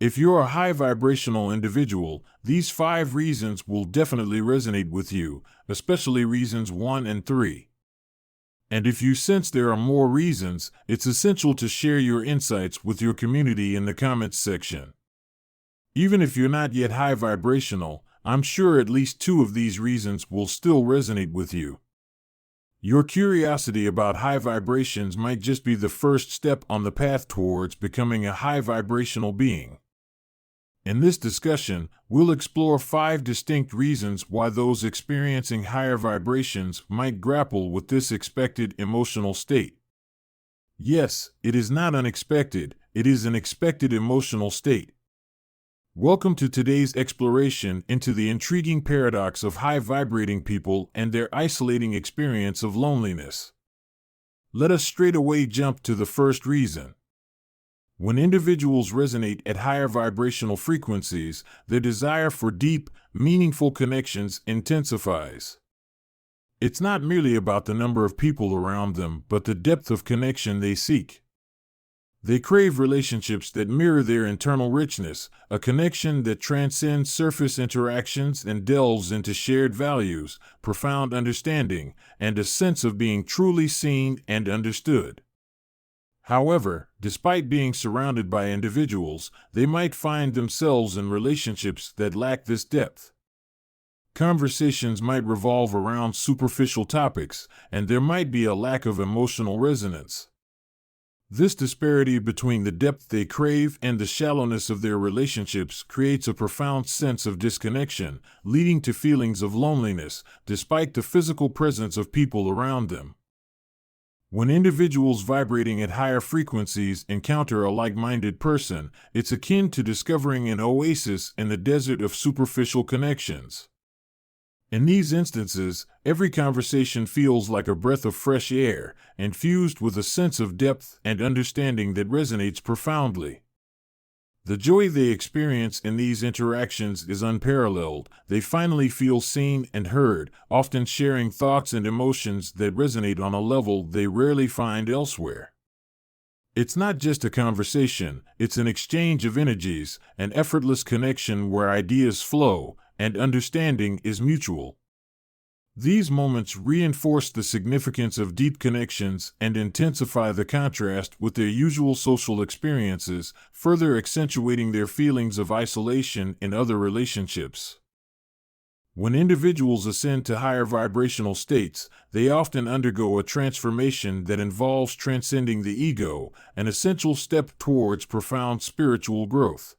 If you're a high vibrational individual, these 5 reasons will definitely resonate with you, especially reasons 1 and 3. And if you sense there are more reasons, it's essential to share your insights with your community in the comments section. Even if you're not yet high vibrational, I'm sure at least 2 of these reasons will still resonate with you. Your curiosity about high vibrations might just be the first step on the path towards becoming a high vibrational being. In this discussion, we'll explore 5 distinct reasons why those experiencing higher vibrations might grapple with this expected emotional state. Yes, it is not unexpected, it is an expected emotional state. Welcome to today's exploration into the intriguing paradox of high vibrating people and their isolating experience of loneliness. Let us straight away jump to the first reason. When individuals resonate at higher vibrational frequencies, their desire for deep, meaningful connections intensifies. It's not merely about the number of people around them, but the depth of connection they seek. They crave relationships that mirror their internal richness, a connection that transcends surface interactions and delves into shared values, profound understanding, and a sense of being truly seen and understood. However, despite being surrounded by individuals, they might find themselves in relationships that lack this depth. Conversations might revolve around superficial topics, and there might be a lack of emotional resonance. This disparity between the depth they crave and the shallowness of their relationships creates a profound sense of disconnection, leading to feelings of loneliness, despite the physical presence of people around them. When individuals vibrating at higher frequencies encounter a like-minded person, it's akin to discovering an oasis in the desert of superficial connections. In these instances, every conversation feels like a breath of fresh air, infused with a sense of depth and understanding that resonates profoundly. The joy they experience in these interactions is unparalleled. They finally feel seen and heard, often sharing thoughts and emotions that resonate on a level they rarely find elsewhere. It's not just a conversation, it's an exchange of energies, an effortless connection where ideas flow, and understanding is mutual. These moments reinforce the significance of deep connections and intensify the contrast with their usual social experiences, further accentuating their feelings of isolation in other relationships. When individuals ascend to higher vibrational states, they often undergo a transformation that involves transcending the ego, an essential step towards profound spiritual growth.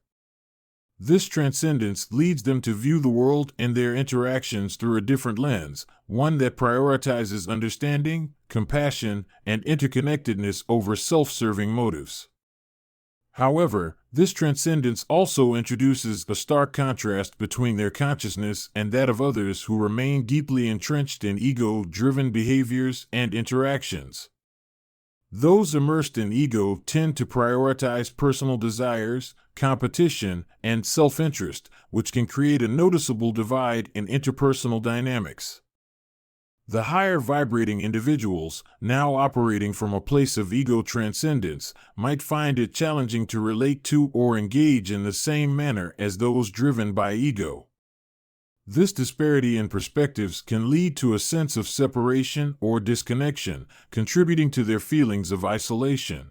This transcendence leads them to view the world and their interactions through a different lens, one that prioritizes understanding, compassion, and interconnectedness over self-serving motives. However, this transcendence also introduces a stark contrast between their consciousness and that of others who remain deeply entrenched in ego-driven behaviors and interactions. Those immersed in ego tend to prioritize personal desires, competition, and self-interest, which can create a noticeable divide in interpersonal dynamics. The higher vibrating individuals, now operating from a place of ego transcendence, might find it challenging to relate to or engage in the same manner as those driven by ego. This disparity in perspectives can lead to a sense of separation or disconnection, contributing to their feelings of isolation.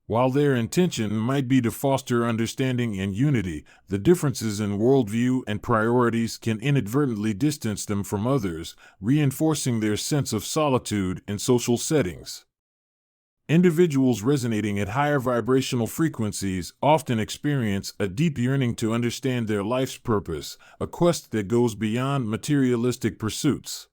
While their intention might be to foster understanding and unity, the differences in worldview and priorities can inadvertently distance them from others, reinforcing their sense of solitude in social settings. Individuals resonating at higher vibrational frequencies often experience a deep yearning to understand their life's purpose, a quest that goes beyond materialistic pursuits.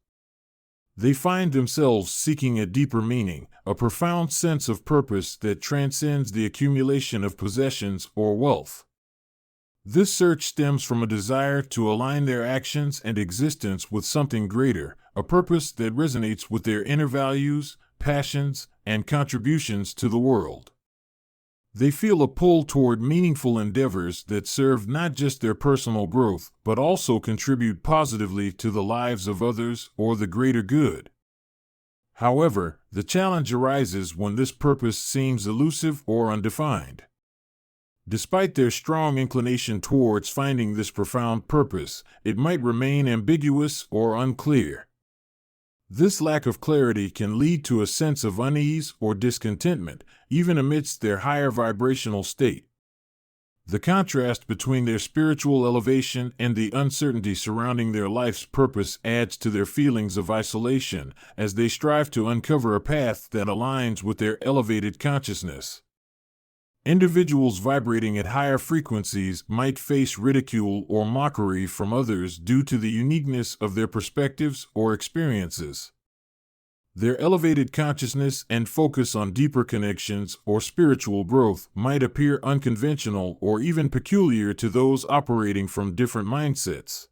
They find themselves seeking a deeper meaning, a profound sense of purpose that transcends the accumulation of possessions or wealth. This search stems from a desire to align their actions and existence with something greater, a purpose that resonates with their inner values, passions, and contributions to the world. They feel a pull toward meaningful endeavors that serve not just their personal growth, but also contribute positively to the lives of others or the greater good. However, the challenge arises when this purpose seems elusive or undefined. Despite their strong inclination towards finding this profound purpose, it might remain ambiguous or unclear. This lack of clarity can lead to a sense of unease or discontentment, even amidst their higher vibrational state. The contrast between their spiritual elevation and the uncertainty surrounding their life's purpose adds to their feelings of isolation as they strive to uncover a path that aligns with their elevated consciousness. Individuals vibrating at higher frequencies might face ridicule or mockery from others due to the uniqueness of their perspectives or experiences. Their elevated consciousness and focus on deeper connections or spiritual growth might appear unconventional or even peculiar to those operating from different mindsets.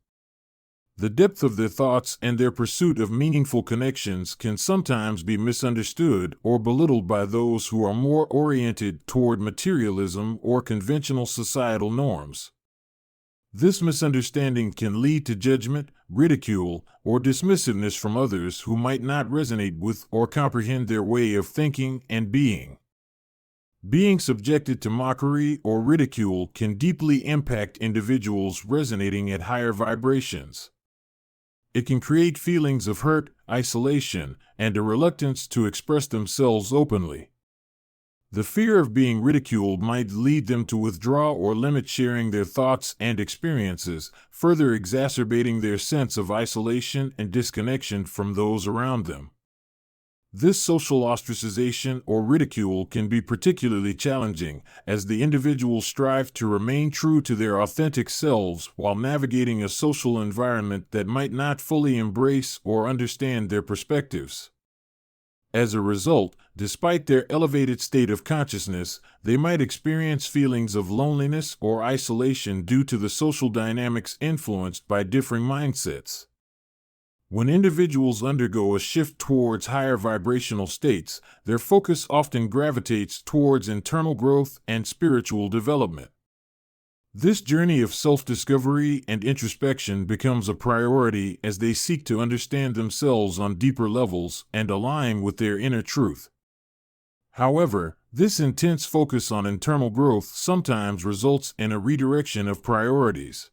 The depth of their thoughts and their pursuit of meaningful connections can sometimes be misunderstood or belittled by those who are more oriented toward materialism or conventional societal norms. This misunderstanding can lead to judgment, ridicule, or dismissiveness from others who might not resonate with or comprehend their way of thinking and being. Being subjected to mockery or ridicule can deeply impact individuals resonating at higher vibrations. It can create feelings of hurt, isolation, and a reluctance to express themselves openly. The fear of being ridiculed might lead them to withdraw or limit sharing their thoughts and experiences, further exacerbating their sense of isolation and disconnection from those around them. This social ostracization or ridicule can be particularly challenging, as the individuals strive to remain true to their authentic selves while navigating a social environment that might not fully embrace or understand their perspectives. As a result, despite their elevated state of consciousness, they might experience feelings of loneliness or isolation due to the social dynamics influenced by differing mindsets. When individuals undergo a shift towards higher vibrational states, their focus often gravitates towards internal growth and spiritual development. This journey of self-discovery and introspection becomes a priority as they seek to understand themselves on deeper levels and align with their inner truth. However, this intense focus on internal growth sometimes results in a redirection of priorities.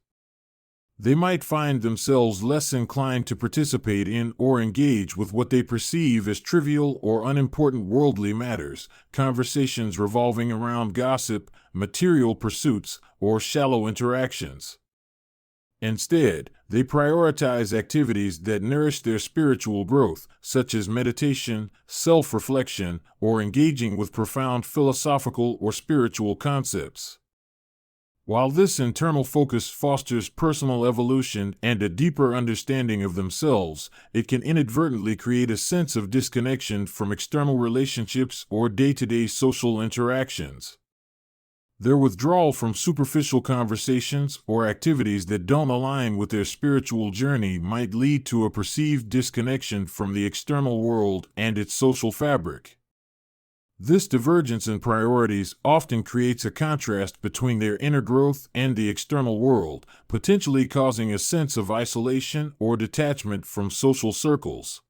They might find themselves less inclined to participate in or engage with what they perceive as trivial or unimportant worldly matters, conversations revolving around gossip, material pursuits, or shallow interactions. Instead, they prioritize activities that nourish their spiritual growth, such as meditation, self-reflection, or engaging with profound philosophical or spiritual concepts. While this internal focus fosters personal evolution and a deeper understanding of themselves, it can inadvertently create a sense of disconnection from external relationships or day-to-day social interactions. Their withdrawal from superficial conversations or activities that don't align with their spiritual journey might lead to a perceived disconnection from the external world and its social fabric. This divergence in priorities often creates a contrast between their inner growth and the external world, potentially causing a sense of isolation or detachment from social circles.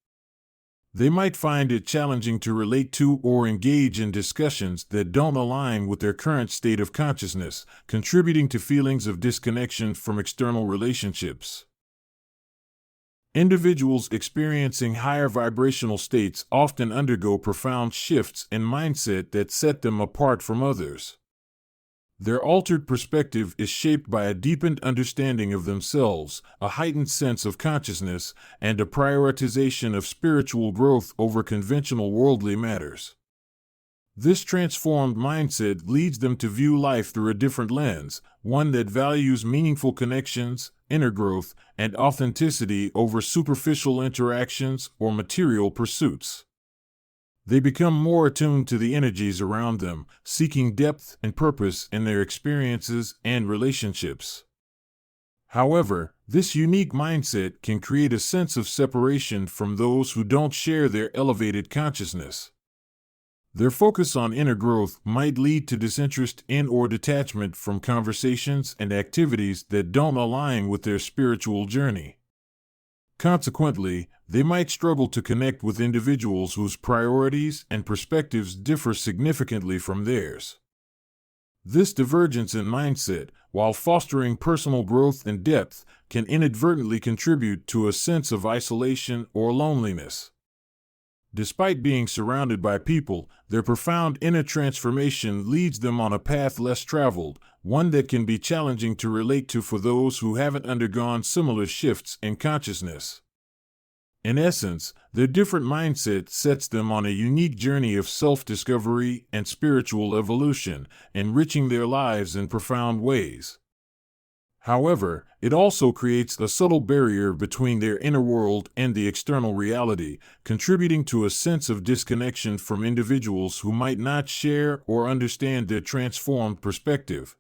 They might find it challenging to relate to or engage in discussions that don't align with their current state of consciousness, contributing to feelings of disconnection from external relationships. Individuals experiencing higher vibrational states often undergo profound shifts in mindset that set them apart from others. Their altered perspective is shaped by a deepened understanding of themselves, a heightened sense of consciousness, and a prioritization of spiritual growth over conventional worldly matters. This transformed mindset leads them to view life through a different lens, one that values meaningful connections, inner growth, and authenticity over superficial interactions or material pursuits. They become more attuned to the energies around them, seeking depth and purpose in their experiences and relationships. However, this unique mindset can create a sense of separation from those who don't share their elevated consciousness. Their focus on inner growth might lead to disinterest in or detachment from conversations and activities that don't align with their spiritual journey. Consequently, they might struggle to connect with individuals whose priorities and perspectives differ significantly from theirs. This divergence in mindset, while fostering personal growth and depth, can inadvertently contribute to a sense of isolation or loneliness. Despite being surrounded by people, their profound inner transformation leads them on a path less traveled, one that can be challenging to relate to for those who haven't undergone similar shifts in consciousness. In essence, their different mindset sets them on a unique journey of self-discovery and spiritual evolution, enriching their lives in profound ways. However, it also creates a subtle barrier between their inner world and the external reality, contributing to a sense of disconnection from individuals who might not share or understand their transformed perspective.